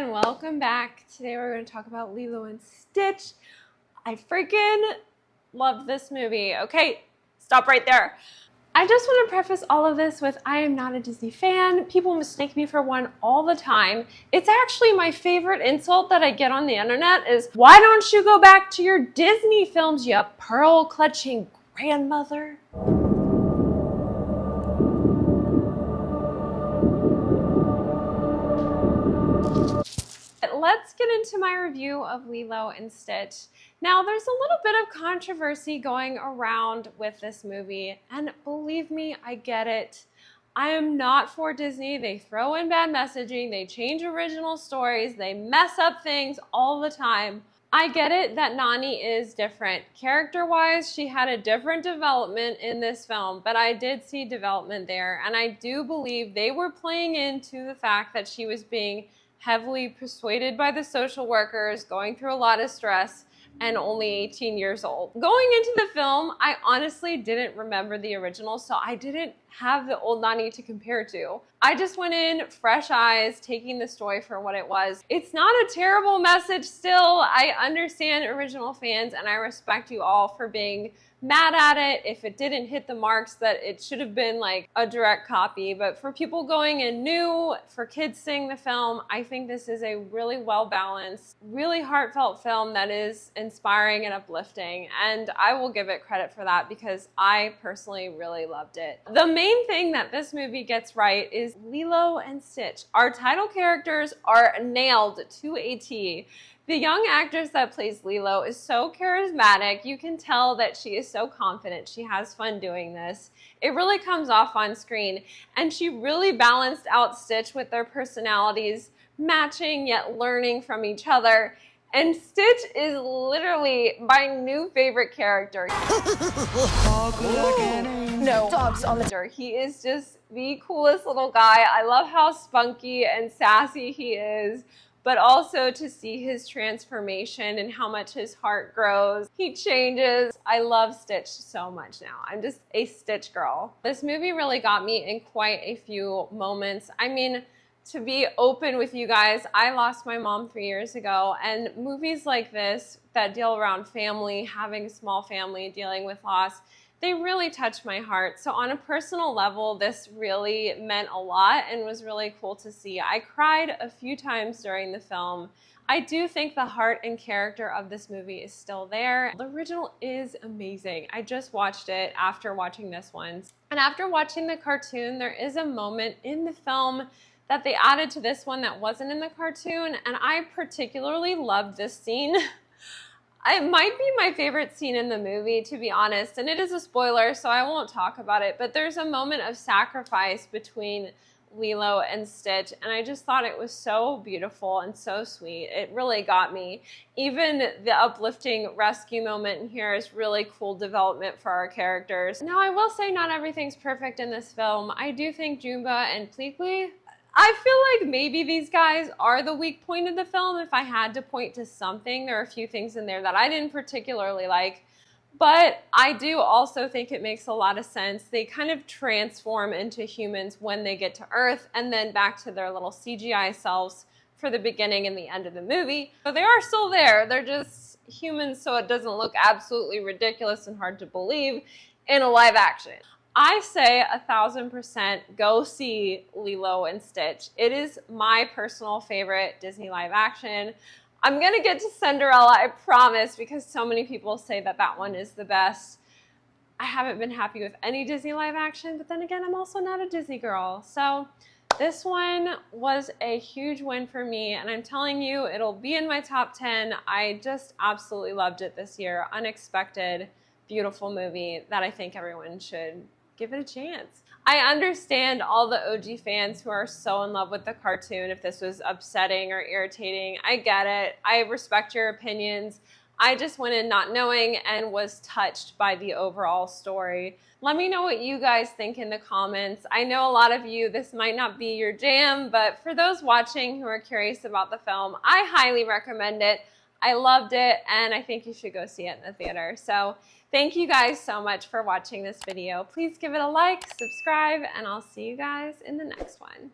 everyone, welcome back. Today we're going to talk about Lilo and Stitch. I freaking loved this movie. Okay, stop right there. I just want to preface all of this with I am not a Disney fan. People mistake me for one all the time. It's actually my favorite insult that I get on the internet is, why don't you go back to your Disney films, you pearl-clutching grandmother? Let's get into my review of Lilo and Stitch. Now, there's a little bit of controversy going around with this movie, and believe me, I get it. I am not for Disney. They throw in bad messaging, they change original stories, they mess up things all the time. I get it that Nani is different. Character-wise, she had a different development in this film, but I did see development there, and I do believe they were playing into the fact that she was being heavily persuaded by the social workers, going through a lot of stress, and only 18 years old. Going into the film, I honestly didn't remember the original, so I didn't have the old Nani to compare to. I just went in fresh eyes, taking the story for what it was. It's not a terrible message still. I understand original fans, and I respect you all for being mad at it if it didn't hit the marks that it should have been like a direct copy. But for people going in new, for kids seeing the film, I think this is a really well-balanced, really heartfelt film that is inspiring and uplifting. And I will give it credit for that because I personally really loved it. The main thing that this movie gets right is Lilo and Stitch. Our title characters are nailed to a T. The young actress that plays Lilo is so charismatic. You can tell that she is so confident. She has fun doing this. It really comes off on screen. And she really balanced out Stitch with their personalities, matching yet learning from each other. And Stitch is literally my new favorite character. No, dogs on the door. He is just the coolest little guy. I love how spunky and sassy he is, but also to see his transformation and how much his heart grows. He changes. I love Stitch so much now. I'm just a Stitch girl. This movie really got me in quite a few moments. I mean, to be open with you guys, I lost my mom 3 years ago, and movies like this that deal around family, having a small family, dealing with loss, they really touch my heart. So on a personal level, this really meant a lot and was really cool to see. I cried a few times during the film. I do think the heart and character of this movie is still there. The original is amazing. I just watched it after watching this one. And after watching the cartoon, there is a moment in the film that they added to this one that wasn't in the cartoon, and I particularly loved this scene. It might be my favorite scene in the movie, to be honest, and it is a spoiler, so I won't talk about it, but there's a moment of sacrifice between Lilo and Stitch, and I just thought it was so beautiful and so sweet. It really got me. Even the uplifting rescue moment in here is really cool development for our characters. Now, I will say not everything's perfect in this film. I do think Jumba and Plequley, I feel like maybe these guys are the weak point of the film. If I had to point to something, there are a few things in there that I didn't particularly like, but I do also think it makes a lot of sense. They kind of transform into humans when they get to Earth and then back to their little CGI selves for the beginning and the end of the movie. So they are still there. They're just humans, so it doesn't look absolutely ridiculous and hard to believe in a live action. I say 1000% go see Lilo and Stitch. It is my personal favorite Disney live action. I'm gonna get to Cinderella, I promise, because so many people say that that one is the best. I haven't been happy with any Disney live action, but then again, I'm also not a Disney girl. So this one was a huge win for me, and I'm telling you, it'll be in my top 10. I just absolutely loved it this year. Unexpected, beautiful movie that I think everyone should give it a chance. I understand all the OG fans who are so in love with the cartoon if this was upsetting or irritating. I get it. I respect your opinions. I just went in not knowing and was touched by the overall story. Let me know what you guys think in the comments. I know a lot of you, this might not be your jam, but for those watching who are curious about the film, I highly recommend it. I loved it, and I think you should go see it in the theater. So thank you guys so much for watching this video. Please give it a like, subscribe, and I'll see you guys in the next one.